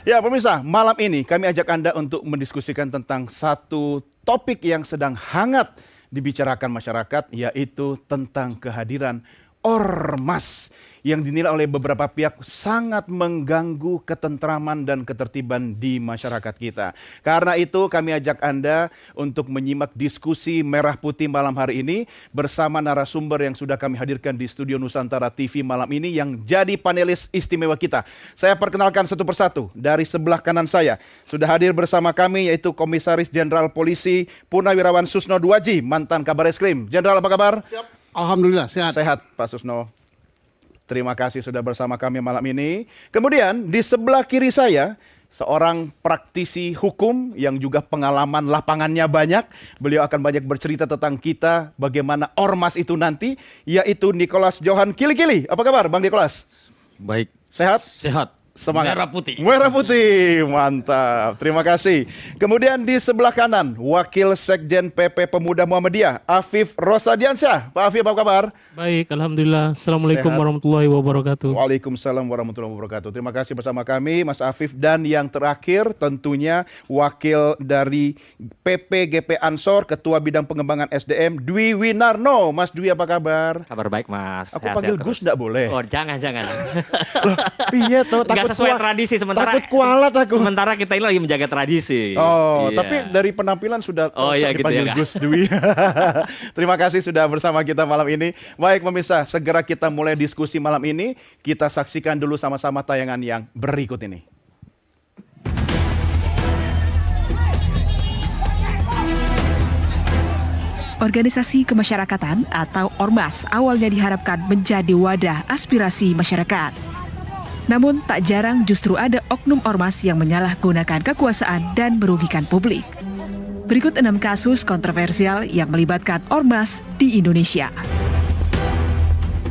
Ya, pemirsa, malam ini kami ajak Anda untuk mendiskusikan tentang satu topik yang sedang hangat dibicarakan masyarakat, yaitu tentang kehadiran ormas yang dinilai oleh beberapa pihak sangat mengganggu ketentraman dan ketertiban di masyarakat kita. Karena itu kami ajak Anda untuk menyimak diskusi Merah Putih malam hari ini bersama narasumber yang sudah kami hadirkan di Studio Nusantara TV malam ini yang jadi panelis istimewa kita. Saya perkenalkan satu persatu. Dari sebelah kanan saya sudah hadir bersama kami yaitu Komisaris Jenderal Polisi Purnawirawan Susno Duaji, mantan Kabar Eskrim. Jenderal, apa kabar? Siap. Alhamdulillah sehat. Sehat, Pak Susno. Terima kasih sudah bersama kami malam ini. Kemudian di sebelah kiri saya, seorang praktisi hukum yang juga pengalaman lapangannya banyak. Beliau akan banyak bercerita tentang kita, bagaimana ormas itu nanti, yaitu Nicholas Johan Kili-Kili. Apa kabar, Bang Nicholas? Baik, Sehat? sehat. Semangat. Merah putih. Merah putih, mantap. Terima kasih. Kemudian di sebelah kanan, Wakil Sekjen PP Pemuda Muhammadiyah, Afif Rosadiansyah. Pak Afif, apa kabar? Baik, Alhamdulillah. Assalamualaikum Sehat. warahmatullahi wabarakatuh. Waalaikumsalam warahmatullahi wabarakatuh. Terima kasih bersama kami, Mas Afif. Dan yang terakhir tentunya Wakil dari PPGP Ansor, Ketua Bidang Pengembangan SDM, Dwi Winarno. Mas Dwi, apa kabar? Kabar baik, Mas. Aku panggil Gus nggak boleh? Oh, jangan. Loh, iya toh, Nggak sesuai tradisi sementara. takut kualat aku. Sementara kita ini lagi menjaga tradisi. Oh, Iya. tapi dari penampilan sudah Oh, iya, gitu dipanggil ya, Kak. Gus Dwi. Terima kasih sudah bersama kita malam ini. Baik pemirsa, segera kita mulai diskusi malam ini. Kita saksikan dulu sama-sama tayangan yang berikut ini. Organisasi kemasyarakatan atau ormas awalnya diharapkan menjadi wadah aspirasi masyarakat. Namun tak jarang justru ada oknum ormas yang menyalahgunakan kekuasaan dan merugikan publik. Berikut 6 kasus kontroversial yang melibatkan ormas di Indonesia.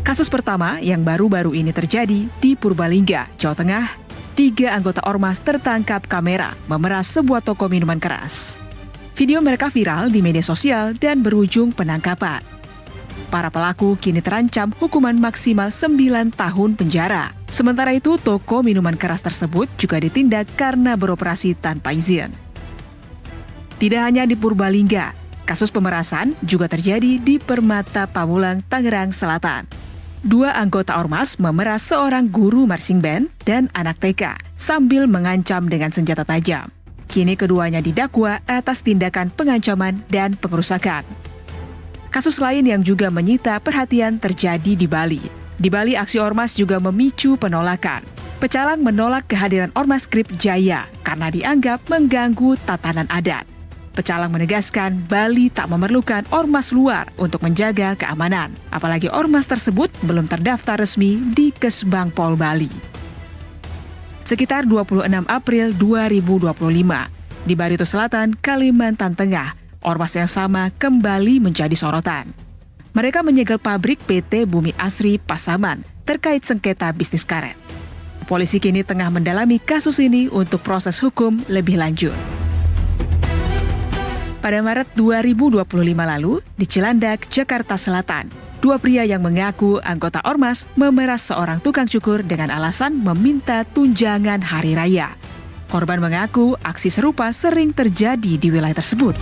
Kasus pertama yang baru-baru ini terjadi di Purbalingga, Jawa Tengah. 3 anggota ormas tertangkap kamera memeras sebuah toko minuman keras. Video mereka viral di media sosial dan berujung penangkapan. Para pelaku kini terancam hukuman maksimal 9 tahun penjara. Sementara itu, toko minuman keras tersebut juga ditindak karena beroperasi tanpa izin. Tidak hanya di Purbalingga, kasus pemerasan juga terjadi di Permata Pamulang, Tangerang Selatan. 2 anggota ormas memeras seorang guru marching band dan anak TK sambil mengancam dengan senjata tajam. Kini keduanya didakwa atas tindakan pengancaman dan pengerusakan. Kasus lain yang juga menyita perhatian terjadi di Bali. Di Bali, aksi ormas juga memicu penolakan. Pecalang menolak kehadiran ormas Krip Jaya karena dianggap mengganggu tatanan adat. Pecalang menegaskan Bali tak memerlukan ormas luar untuk menjaga keamanan. Apalagi ormas tersebut belum terdaftar resmi di Kesbangpol Bali. Sekitar 26 April 2025, di Barito Selatan, Kalimantan Tengah, ormas yang sama kembali menjadi sorotan. Mereka menyegel pabrik PT Bumi Asri Pasaman terkait sengketa bisnis karet. Polisi kini tengah mendalami kasus ini untuk proses hukum lebih lanjut. Pada Maret 2025 lalu, di Cilandak, Jakarta Selatan, 2 pria yang mengaku anggota ormas memeras seorang tukang cukur dengan alasan meminta tunjangan hari raya. Korban mengaku aksi serupa sering terjadi di wilayah tersebut.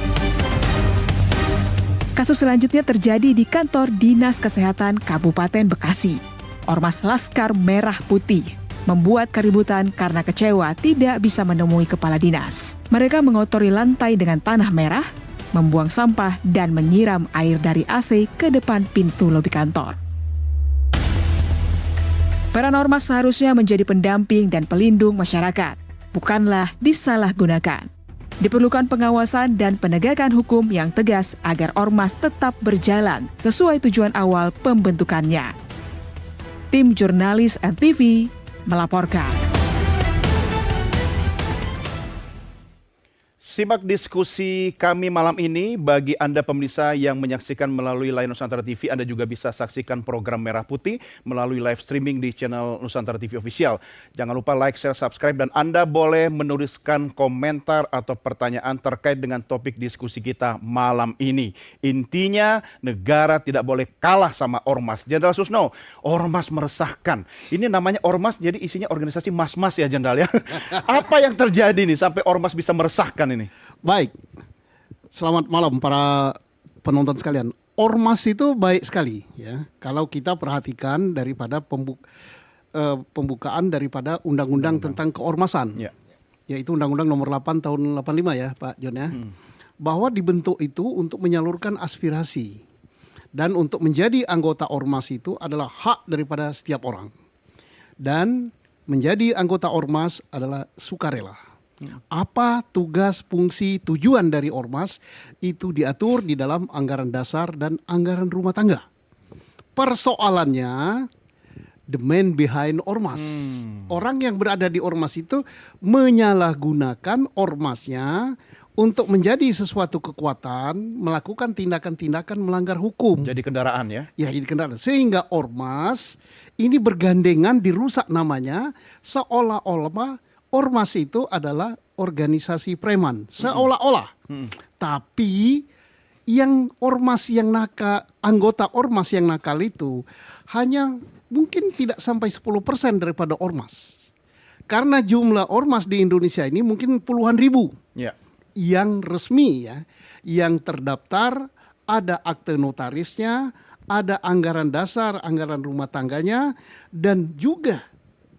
Kasus selanjutnya terjadi di kantor Dinas Kesehatan Kabupaten Bekasi. Ormas Laskar Merah Putih membuat keributan karena kecewa tidak bisa menemui kepala dinas. Mereka mengotori lantai dengan tanah merah, membuang sampah, dan menyiram air dari AC ke depan pintu lobi kantor. Peran ormas seharusnya menjadi pendamping dan pelindung masyarakat, bukanlah disalahgunakan. Diperlukan pengawasan dan penegakan hukum yang tegas agar ormas tetap berjalan sesuai tujuan awal pembentukannya. Tim Jurnalis NTV melaporkan. Simak diskusi kami malam ini. Bagi Anda pemirsa yang menyaksikan melalui layar Nusantara TV, Anda juga bisa saksikan program Merah Putih melalui live streaming di channel Nusantara TV Official. Jangan lupa like, share, subscribe, dan Anda boleh menuliskan komentar atau pertanyaan terkait dengan topik diskusi kita malam ini. Intinya, negara tidak boleh kalah sama Ormas. Jenderal Susno, Ormas meresahkan. Ini namanya Ormas, jadi isinya organisasi mas-mas ya, Jenderal ya. Apa yang terjadi nih sampai Ormas bisa meresahkan ini? Baik, selamat malam para penonton sekalian. Ormas itu baik sekali ya. Kalau kita perhatikan daripada pembukaan daripada undang-undang tentang keormasan, Ya. yaitu Undang-Undang Nomor 8 Tahun 85 ya, Pak John ya, bahwa dibentuk itu untuk menyalurkan aspirasi dan untuk menjadi anggota ormas itu adalah hak daripada setiap orang, dan menjadi anggota ormas adalah sukarela. Apa tugas, fungsi, tujuan dari ormas itu diatur di dalam anggaran dasar dan anggaran rumah tangga. Persoalannya, the man behind ormas. Orang yang berada di ormas itu menyalahgunakan ormasnya untuk menjadi sesuatu kekuatan, melakukan tindakan-tindakan melanggar hukum. Jadi kendaraan ya? Ya, jadi kendaraan. Sehingga ormas ini bergandengan dirusak namanya, seolah-olah ormas itu adalah organisasi preman, seolah-olah. Tapi yang ormas yang nakal, anggota ormas yang nakal itu hanya mungkin tidak sampai 10% daripada ormas. Karena jumlah ormas di Indonesia ini mungkin puluhan ribu. Ya. Yang resmi ya, yang terdaftar, ada akte notarisnya, ada anggaran dasar, anggaran rumah tangganya, dan juga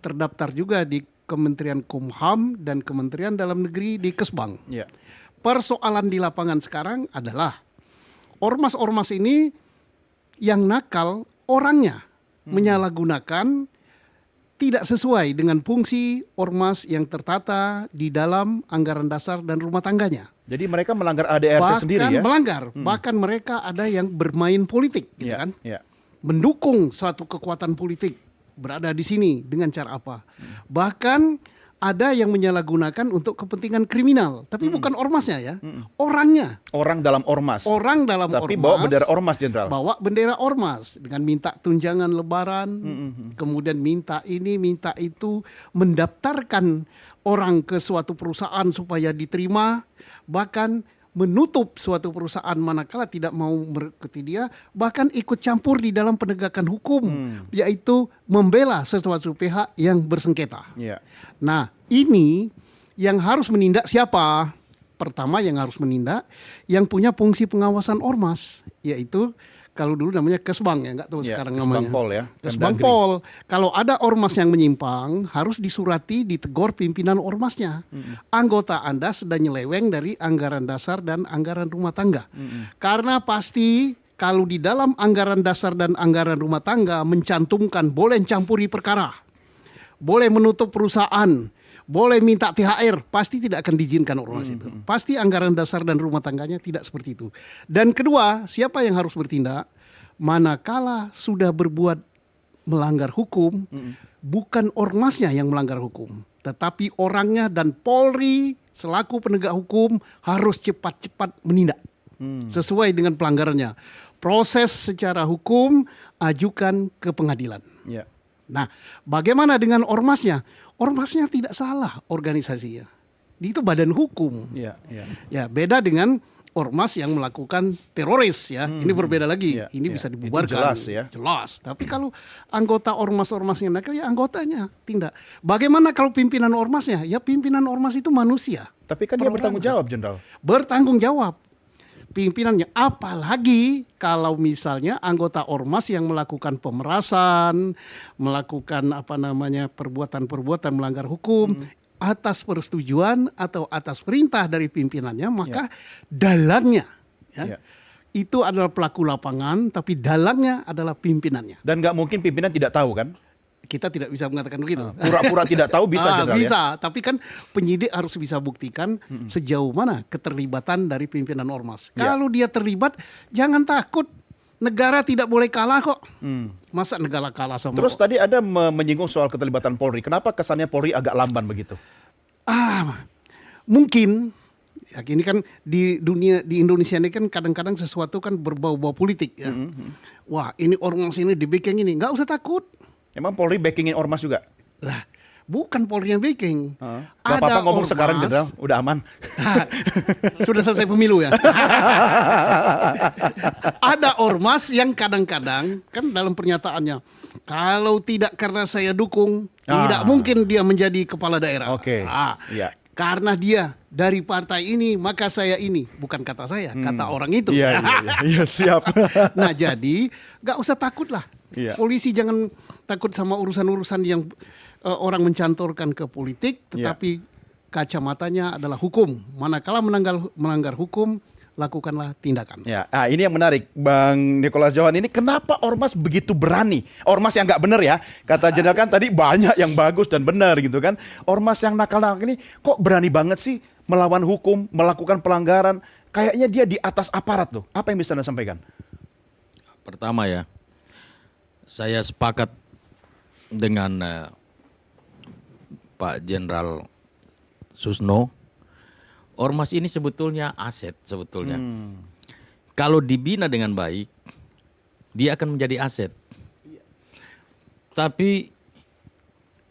terdaftar juga di Kementerian Kumham dan Kementerian Dalam Negeri di Kesbang. Ya. Persoalan di lapangan sekarang adalah ormas-ormas ini yang nakal orangnya menyalahgunakan, tidak sesuai dengan fungsi ormas yang tertata di dalam anggaran dasar dan rumah tangganya. Jadi mereka melanggar ADRT sendiri ya? Melanggar, bahkan mereka ada yang bermain politik, gitu Ya, kan? ya. Mendukung suatu kekuatan politik berada di sini dengan cara apa? Bahkan ada yang menyalahgunakan untuk kepentingan kriminal, tapi bukan ormasnya ya, orangnya. Orang dalam ormas. Orang dalam Tapi ormas. bawa bendera ormas, Jenderal. Bawa bendera ormas dengan minta tunjangan lebaran, kemudian minta ini, minta itu, mendaftarkan orang ke suatu perusahaan supaya diterima, bahkan menutup suatu perusahaan manakala tidak mau mengikuti dia, bahkan ikut campur di dalam penegakan hukum, yaitu membela sesuatu pihak yang bersengketa. Ya. Nah, ini yang harus menindak siapa? Pertama yang harus menindak yang punya fungsi pengawasan ormas, yaitu kalau dulu namanya Kesbang ya, nggak tahu Ya, sekarang Kesbang namanya. Pol ya, Kesbang Kemdagri. Pol. Kalau ada ormas yang menyimpang, harus disurati, ditegur pimpinan ormasnya. Anggota Anda sedang nyeleweng dari anggaran dasar dan anggaran rumah tangga. Karena pasti kalau di dalam anggaran dasar dan anggaran rumah tangga mencantumkan boleh campuri perkara, boleh menutup perusahaan, boleh minta THR, pasti tidak akan diizinkan ormas itu. Pasti anggaran dasar dan rumah tangganya tidak seperti itu. Dan kedua, siapa yang harus bertindak? Manakala sudah berbuat melanggar hukum, bukan ormasnya yang melanggar hukum, tetapi orangnya, dan Polri selaku penegak hukum harus cepat-cepat menindak sesuai dengan pelanggarannya. Proses secara hukum, ajukan ke pengadilan. Ya. Nah, bagaimana dengan ormasnya? Ormasnya tidak salah organisasinya. Itu badan hukum. Ya, ya. Ya, beda dengan ormas yang melakukan teroris ya. Ini berbeda lagi. Ya, Ini ya. bisa Itu dibubarkan. jelas ya. Jelas. Tapi kalau anggota ormas-ormas yang nakal, ya anggotanya tindak. Bagaimana kalau pimpinan ormasnya? Ya pimpinan ormas itu manusia. Tapi kan dia bertanggung jawab, Jenderal. Bertanggung jawab pimpinannya, apalagi kalau misalnya anggota ormas yang melakukan pemerasan, melakukan perbuatan-perbuatan melanggar hukum atas persetujuan atau atas perintah dari pimpinannya, maka dalangnya Ya. itu adalah pelaku lapangan, tapi dalangnya adalah pimpinannya. Dan nggak mungkin pimpinan tidak tahu kan? Kita tidak bisa mengatakan begitu. Pura-pura tidak tahu bisa, Jenderal ya? bisa, tapi kan penyidik harus bisa buktikan sejauh mana keterlibatan dari pimpinan ormas. Ya. Kalau dia terlibat, jangan takut. Negara tidak boleh kalah kok. Masa negara kalah sama Terus tadi ada menyinggung soal keterlibatan Polri. Kenapa kesannya Polri agak lamban begitu? mungkin Ya, ini kan di Indonesia ini kan kadang-kadang sesuatu kan berbau-bau politik ya. Wah, ini ormas ini di backing ini, nggak usah takut. Emang Polri backingin ormas juga? Lah, bukan Polri yang backing. Gak apa-apa ngomong sekarang Jenderal, udah aman. Sudah selesai pemilu ya. Ada ormas yang kadang-kadang kan dalam pernyataannya, kalau tidak karena saya dukung, tidak mungkin dia menjadi kepala daerah. Oke. Iya. Karena dia dari partai ini, maka saya ini. Bukan kata saya, kata orang itu. Iya, siap. Nah, jadi nggak usah takut lah. Iya. Polisi jangan takut sama urusan-urusan yang orang mencantorkan ke politik, tetapi kacamatanya adalah hukum. Manakala melanggar hukum, lakukanlah tindakan. Ya, ini yang menarik, Bang Nicholas Johan. Ini kenapa ormas begitu berani? Ormas yang nggak benar ya, kata Jenderal kan tadi banyak yang bagus dan benar gitu kan. Ormas yang nakal-nakal ini kok berani banget sih melawan hukum, melakukan pelanggaran? Kayaknya dia di atas aparat tuh. Apa yang bisa Anda sampaikan? Pertama ya, saya sepakat dengan Pak Jenderal Susno. Ormas ini sebetulnya aset sebetulnya. Kalau dibina dengan baik, dia akan menjadi aset. Tapi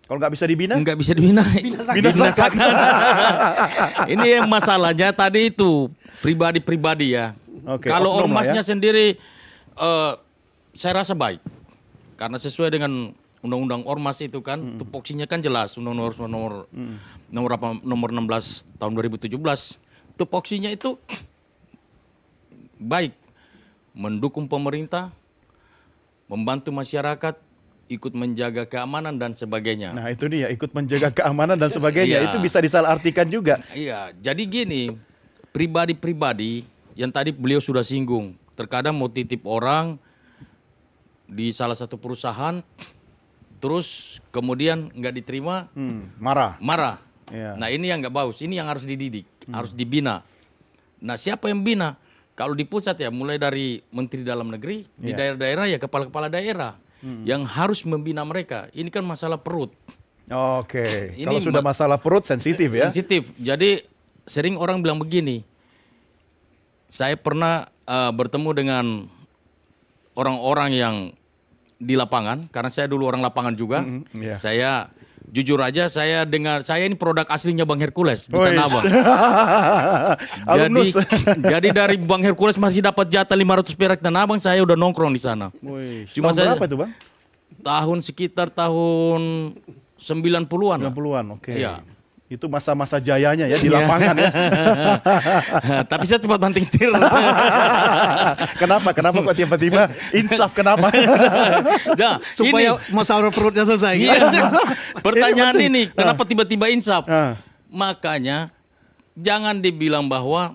kalau nggak bisa dibina? nggak bisa dibina. Binasakan. Ini yang masalahnya tadi itu pribadi-pribadi ya. Oke, Kalau oknum lah ormasnya ya. sendiri, saya rasa baik. Karena sesuai dengan Undang-Undang Ormas itu kan, tupoksinya kan jelas, Undang-Undang nomor 16 tahun 2017, tupoksinya itu baik, mendukung pemerintah, membantu masyarakat, ikut menjaga keamanan dan sebagainya. Nah itu dia, ikut menjaga keamanan dan sebagainya. Iya. Itu bisa disalahartikan juga. Iya, jadi gini, pribadi-pribadi yang tadi beliau sudah singgung, terkadang mau titip orang di salah satu perusahaan, terus kemudian nggak diterima, marah. Iya. Nah ini yang nggak bagus, ini yang harus dididik, harus dibina. Nah siapa yang bina? Kalau di pusat ya mulai dari Menteri Dalam Negeri, di daerah-daerah ya kepala-kepala daerah yang harus membina mereka. Ini kan masalah perut. Oke, Ini kalau sudah masalah perut sensitif ya. Sensitif. Jadi sering orang bilang begini, saya pernah bertemu dengan orang-orang yang di lapangan, karena saya dulu orang lapangan juga. Saya jujur aja, saya ini produk aslinya Bang Hercules di Tanah Abang. jadi dari Bang Hercules masih dapat jatah 500 perak Tanah Abang, saya udah nongkrong di sana. Cuma berapa itu Bang? Sekitar tahun 90-an. 90-an, oke. Iya. Itu masa-masa jayanya ya di lapangan ya. Tapi saya cepat banting setir. Kenapa kok tiba-tiba insaf kenapa? Nah, Supaya masalah perutnya selesai. pertanyaan ini kenapa tiba-tiba insaf? Ah. Makanya jangan dibilang bahwa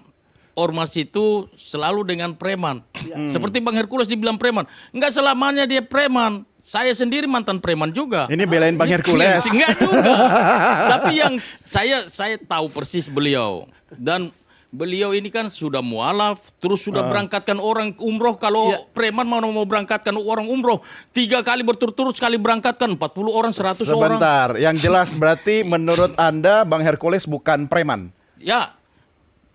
ormas itu selalu dengan preman. Seperti Bang Hercules dibilang preman. Enggak selamanya dia preman. Saya sendiri mantan preman juga. Ini belain Bang Hercules. Enggak juga. Tapi yang saya tahu persis beliau. Dan beliau ini kan sudah mualaf, terus sudah berangkatkan orang umroh. Kalau preman mau berangkatkan orang umroh, 3 kali berturut-turut, sekali berangkatkan 40 orang, 100 orang. Sebentar, yang jelas berarti menurut Anda Bang Hercules bukan preman? Ya,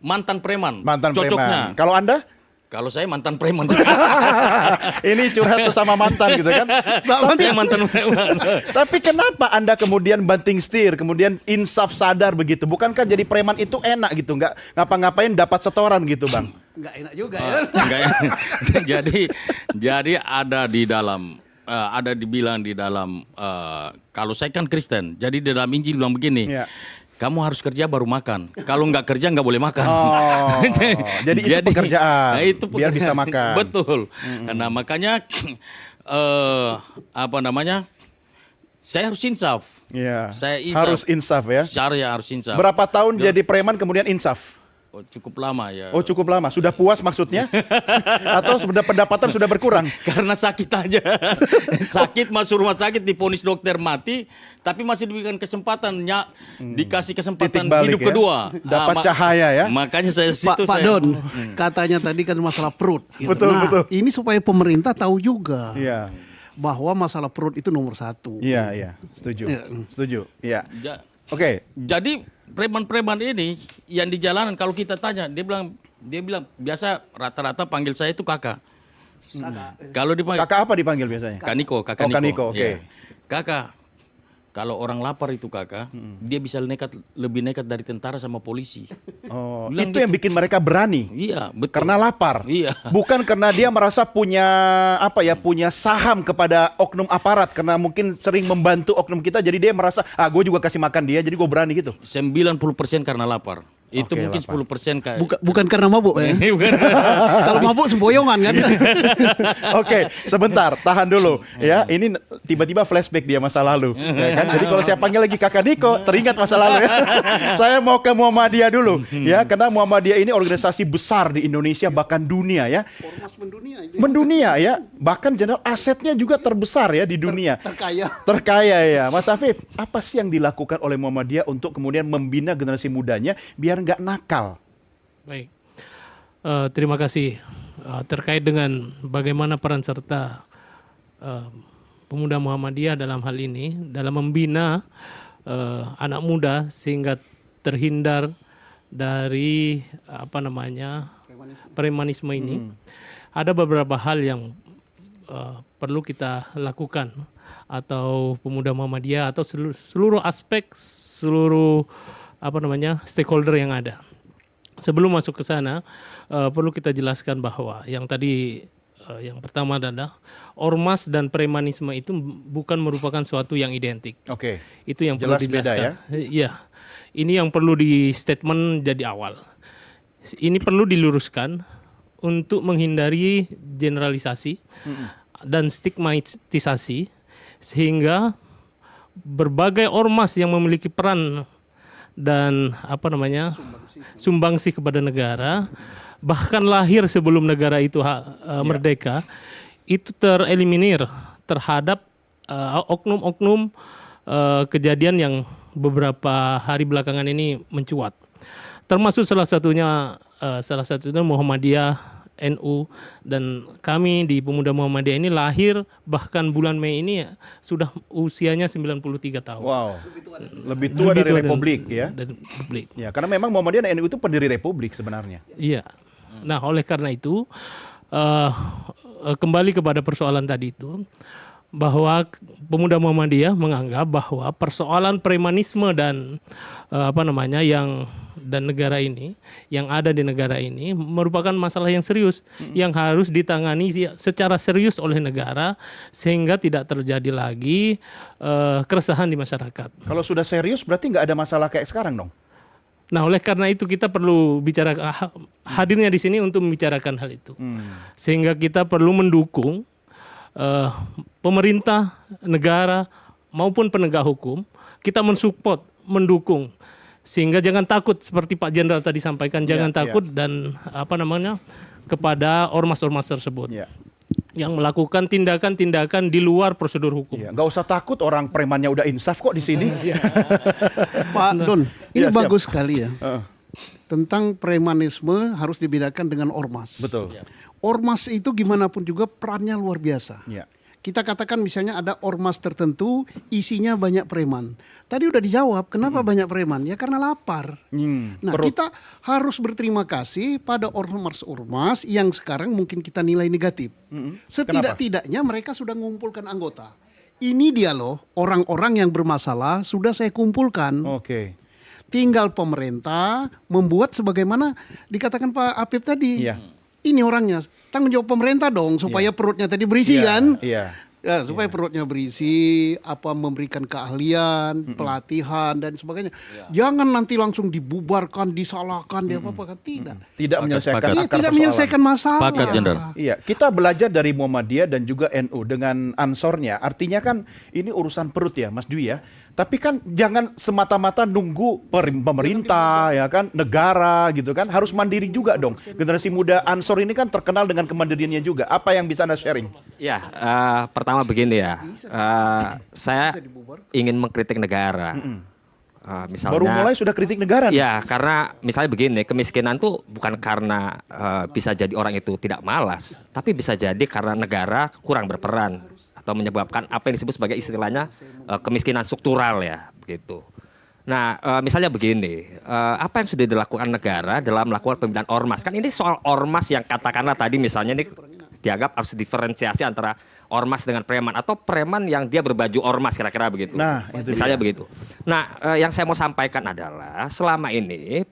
mantan preman. Mantan Cocoknya. preman. Kalau Anda? Kalau saya mantan preman juga. Ini curhat sesama mantan gitu kan? Saya mantan preman. Tapi kenapa Anda kemudian banting setir, kemudian insaf sadar begitu? Bukankah jadi preman itu enak gitu? Nggak ngapa-ngapain dapat setoran gitu Bang? Nggak enak juga ya. Enggak ya. jadi ada di dalam ada dibilang di dalam kalau saya kan Kristen. Jadi di dalam Injil bilang begini. Iya. Kamu harus kerja baru makan. Kalau nggak kerja nggak boleh makan. Oh, jadi itu pekerjaan. Nah, itu biar bisa makan. Betul. Nah makanya apa namanya? Saya harus insaf. Iya. Saya insaf. Harus insaf ya. Syariah harus insaf. Berapa tahun jadi preman kemudian insaf? Oh, cukup lama ya. Oh cukup lama. Sudah puas maksudnya? Atau sudah pendapatan sudah berkurang? Karena sakit aja. Sakit masuk rumah sakit, divonis dokter mati, tapi masih diberikan kesempatan, dikasih kesempatan Titik balik hidup ya. kedua. Dapat cahaya ya. Makanya saya situ Pak Don, katanya tadi kan masalah perut. Gitu. Betul, nah, betul. ini supaya pemerintah tahu juga Iya. bahwa masalah perut itu nomor 1. Iya. Setuju. Iya. Setuju. Iya. Ja- Oke. Jadi preman-preman ini yang di jalanan kalau kita tanya, dia bilang biasa rata-rata panggil saya itu kakak. Kalau dipanggil Kakak apa dipanggil biasanya? Kak Niko, Oh, Kak Niko, oke. Iya. Kakak, kalau orang lapar itu kakak, dia bisa lebih nekat dari tentara sama polisi. Oh, Bilang itu yang gitu. bikin mereka berani. Iya, betul. Karena lapar. Iya. Bukan karena dia merasa punya apa ya, punya saham kepada oknum aparat karena mungkin sering membantu oknum kita jadi dia merasa gue juga kasih makan dia jadi gue berani gitu. 90% karena lapar. Itu Oke, mungkin lapar. 10% kayak Bukan karena mabuk ya. Kalau mabuk semboyongan kan. Oke, sebentar, tahan dulu ya. Ini tiba-tiba flashback dia masa lalu, ya kan? Jadi kalau saya panggil lagi Kakak Niko, teringat masa lalu ya. Saya mau ke Muhammadiyah dulu, ya, karena Muhammadiyah ini organisasi besar di Indonesia bahkan dunia ya, Ormas mendunia itu. mendunia ya, bahkan general asetnya juga terbesar ya di dunia. Terkaya. Terkaya ya, Mas Afif. Apa sih yang dilakukan oleh Muhammadiyah untuk kemudian membina generasi mudanya biar nggak nakal? Baik. Terima kasih. Terkait dengan bagaimana peran serta pemuda Muhammadiyah dalam hal ini, dalam membina anak muda sehingga terhindar dari premanisme ini, ada beberapa hal yang perlu kita lakukan atau pemuda Muhammadiyah atau seluruh aspek seluruh stakeholder yang ada. Sebelum masuk ke sana, perlu kita jelaskan bahwa yang tadi yang pertama adalah ormas dan premanisme itu bukan merupakan suatu yang identik. Oke. Itu yang perlu Jelas beda dijelaskan. Iya. Ini yang perlu di statement jadi awal. Ini perlu diluruskan untuk menghindari generalisasi dan stigmatisasi sehingga berbagai ormas yang memiliki peran dan sumbangsi kepada negara, bahkan lahir sebelum negara itu merdeka, itu tereliminir terhadap oknum-oknum kejadian yang beberapa hari belakangan ini mencuat. Termasuk salah satunya Muhammadiyah, NU, dan kami di Pemuda Muhammadiyah ini lahir bahkan bulan Mei ini sudah usianya 93 tahun. Wow. Lebih tua dari Republik ya. Dari Republik. Ya, karena memang Muhammadiyah dan NU itu pendiri Republik sebenarnya. Iya. Nah, oleh karena itu kembali kepada persoalan tadi itu, bahwa Pemuda Muhammadiyah menganggap bahwa persoalan premanisme dan negara ini, yang ada di negara ini merupakan masalah yang serius yang harus ditangani secara serius oleh negara sehingga tidak terjadi lagi keresahan di masyarakat. Kalau sudah serius berarti nggak ada masalah kayak sekarang dong. Nah, oleh karena itu kita perlu bicara, hadirnya di sini untuk membicarakan hal itu, sehingga kita perlu mendukung pemerintah, negara maupun penegak hukum. Kita mensupport, mendukung, sehingga jangan takut seperti Pak Jenderal tadi sampaikan, jangan takut dan kepada ormas-ormas tersebut yang melakukan tindakan-tindakan di luar prosedur hukum. Nggak usah takut, orang premannya udah insaf kok di sini. Pak Don, ini Ya, siap. bagus sekali ya. Tentang premanisme harus dibedakan dengan ormas. Betul. Ormas itu gimana pun juga perannya luar biasa. Ya. Kita katakan misalnya ada ormas tertentu isinya banyak preman. Tadi udah dijawab, kenapa banyak preman? Ya karena lapar. Nah, perut. kita harus berterima kasih pada ormas-ormas yang sekarang mungkin kita nilai negatif. Setidak-tidaknya mereka sudah mengumpulkan anggota. Ini dia loh, orang-orang yang bermasalah sudah saya kumpulkan. Oke. Tinggal pemerintah membuat sebagaimana dikatakan Pak Apip tadi. Iya. Ini orangnya, tanggung jawab pemerintah dong supaya perutnya tadi berisi kan. Iya. Ya, supaya perutnya berisi, memberikan keahlian, pelatihan dan sebagainya. Jangan nanti langsung dibubarkan, disalahkan, diapa-apakan. Tidak. Tidak menyelesaikan sepakat. Iya, akar tidak persoalan. menyelesaikan masalah. Sepakat, Jenderal. Iya, kita belajar dari Muhammadiyah dan juga NU dengan ansornya. Artinya kan ini urusan perut ya, Mas Dwi ya. Tapi kan jangan semata-mata nunggu pemerintah ya kan, negara gitu kan. Harus mandiri juga dong. Generasi muda Ansor ini kan terkenal dengan kemandiriannya juga. Apa yang bisa Anda sharing? Ya, pertama begini ya, saya ingin mengkritik negara. Misalnya, Baru mulai sudah kritik negara nih. ya karena misalnya begini, kemiskinan tuh bukan karena bisa jadi orang itu tidak malas, tapi bisa jadi karena negara kurang berperan atau menyebabkan apa yang disebut sebagai istilahnya kemiskinan struktural ya, begitu. Nah, misalnya begini, apa yang sudah dilakukan negara dalam melakukan pembinaan ormas? Kan ini soal ormas yang katakanlah tadi misalnya ini dianggap harus diferensiasi antara ormas dengan preman atau preman yang dia berbaju ormas kira-kira begitu. Nah, itu misalnya dia. begitu. Nah, yang saya mau sampaikan adalah selama ini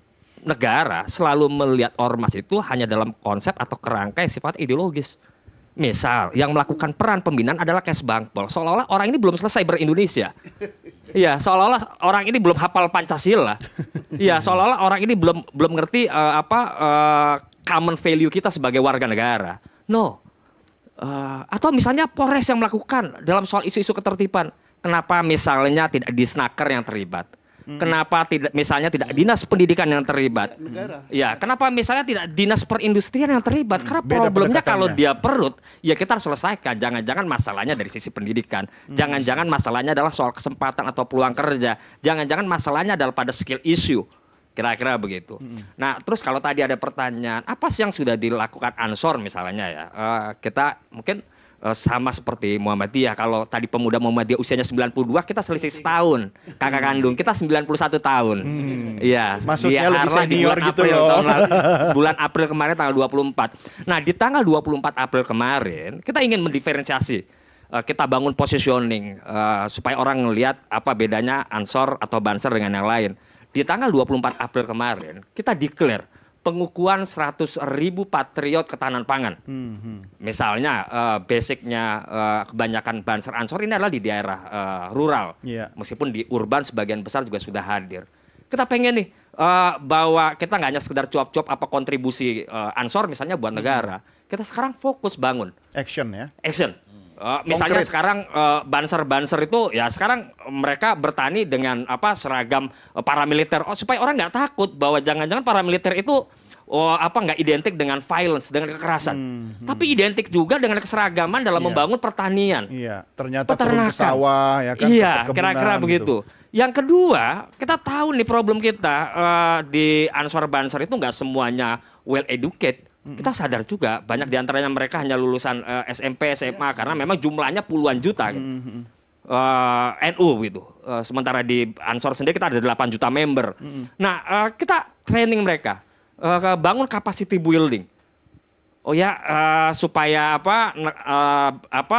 negara selalu melihat ormas itu hanya dalam konsep atau kerangka yang sifat ideologis. Misal, yang melakukan peran pembinaan adalah Kes Bangpol. Seolah-olah orang ini belum selesai ber-Indonesia. Iya, seolah-olah orang ini belum hafal Pancasila. Iya, seolah-olah orang ini belum ngerti common value kita sebagai warga negara. No. Atau misalnya Polres yang melakukan dalam soal isu-isu ketertiban. Kenapa misalnya tidak Disnaker yang terlibat? Kenapa misalnya tidak dinas pendidikan yang terlibat? Negara. Ya, kenapa misalnya tidak dinas perindustrian yang terlibat? Karena beda problemnya kalau pendekatannya. dia perut, ya kita harus selesaikan. Jangan-jangan masalahnya dari sisi pendidikan. Jangan-jangan masalahnya adalah soal kesempatan atau peluang kerja. Jangan-jangan masalahnya adalah pada skill issue. Kira-kira begitu. Nah, terus kalau tadi ada pertanyaan, apa sih yang sudah dilakukan Ansor misalnya ya? Kita mungkin sama seperti Muhammadiyah. Kalau tadi pemuda Muhammadiyah usianya 92, kita selisih setahun. Kakak kandung kita 91 tahun. Iya, Maksudnya lebih Harlah di senior bulan gitu April loh. tahun lalu. Bulan April kemarin tanggal 24. Nah, di tanggal 24 April kemarin kita ingin mendiferensiasi. Kita bangun positioning supaya orang ngelihat apa bedanya Ansor atau Banser dengan yang lain. Di tanggal 24 April kemarin kita declare pengukuhan 100.000 patriot ketahanan pangan. Misalnya basicnya kebanyakan Banser Ansor ini adalah di daerah rural. Iya. Meskipun di urban sebagian besar juga sudah hadir. Kita pengen nih bahwa kita nggak hanya sekedar cuap-cuap apa kontribusi Ansor misalnya buat negara. Kita sekarang fokus bangun Action ya. action. Misalnya Konkret. sekarang banser-banser itu ya sekarang mereka bertani dengan apa seragam paramiliter supaya orang nggak takut bahwa jangan-jangan paramiliter itu nggak identik dengan violence, dengan kekerasan. Tapi identik juga dengan keseragaman dalam Iya. membangun pertanian. Iya, ternyata turun ke Peternakan. sawah ya kan. ke Iya, perkebunan kira-kira gitu. begitu. Yang kedua, kita tahu nih problem kita di Ansor Banser itu nggak semuanya well educated. Kita sadar juga banyak diantaranya mereka hanya lulusan SMP, SMA karena memang jumlahnya puluhan juta. NU gitu. Sementara di Ansor sendiri kita ada 8 juta member. Nah, kita training mereka, bangun capacity building. Oh ya, supaya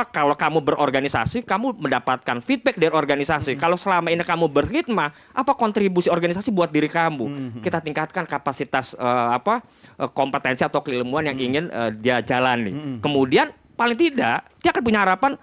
kalau kamu berorganisasi, kamu mendapatkan feedback dari organisasi. Kalau selama ini kamu berkhidmat, apa kontribusi organisasi buat diri kamu? Kita tingkatkan kapasitas kompetensi atau keilmuan yang ingin dia jalani. Kemudian paling tidak dia akan punya harapan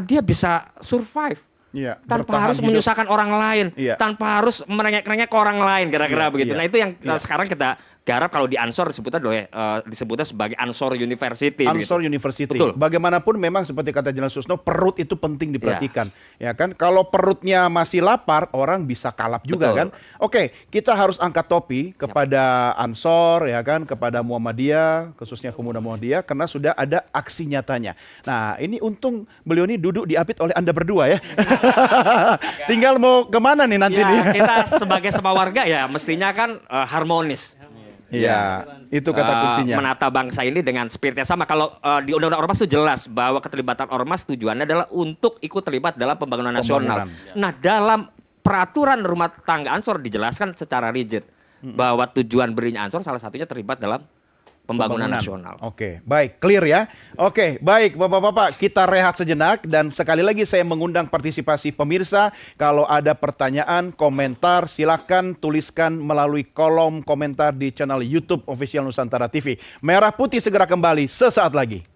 dia bisa survive. Iya, Tanpa bertahan harus hidup. menyusahkan orang lain, Iya. tanpa harus merengek-rengek ke orang lain, kira-kira Iya, begitu. iya, Nah itu yang iya. sekarang kita garap kalau di Ansor disebutnya sebagai Ansor University. Ansor begitu. University. Betul. Bagaimanapun memang seperti kata Jenderal Susno, perut itu penting diperhatikan. Ya kan? Kalau perutnya masih lapar, orang bisa kalap juga Betul. kan? Oke, kita harus angkat topi kepada Ansor ya kan, kepada Muhammadiyah, khususnya pemuda Muhammadiyah karena sudah ada aksi nyatanya. Nah, ini untung beliau ini duduk diapit oleh Anda berdua ya. Tinggal mau kemana nih nanti Ya, nih? kita sebagai sama warga ya mestinya kan harmonis. Iya, itu kata kuncinya. Menata bangsa ini dengan spirit yang sama. Kalau di Undang-Undang Ormas itu jelas bahwa keterlibatan Ormas tujuannya adalah untuk ikut terlibat dalam pembangunan nasional. Nah, dalam peraturan rumah tangga Ansor dijelaskan secara rigid bahwa tujuan berdirinya Ansor salah satunya terlibat dalam pembangunan nasional. Oke, baik, clear ya. Oke, baik Bapak-bapak, kita rehat sejenak dan sekali lagi saya mengundang partisipasi pemirsa. Kalau ada pertanyaan, komentar, silakan tuliskan melalui kolom komentar di channel YouTube Official Nusantara TV. Merah Putih segera kembali sesaat lagi.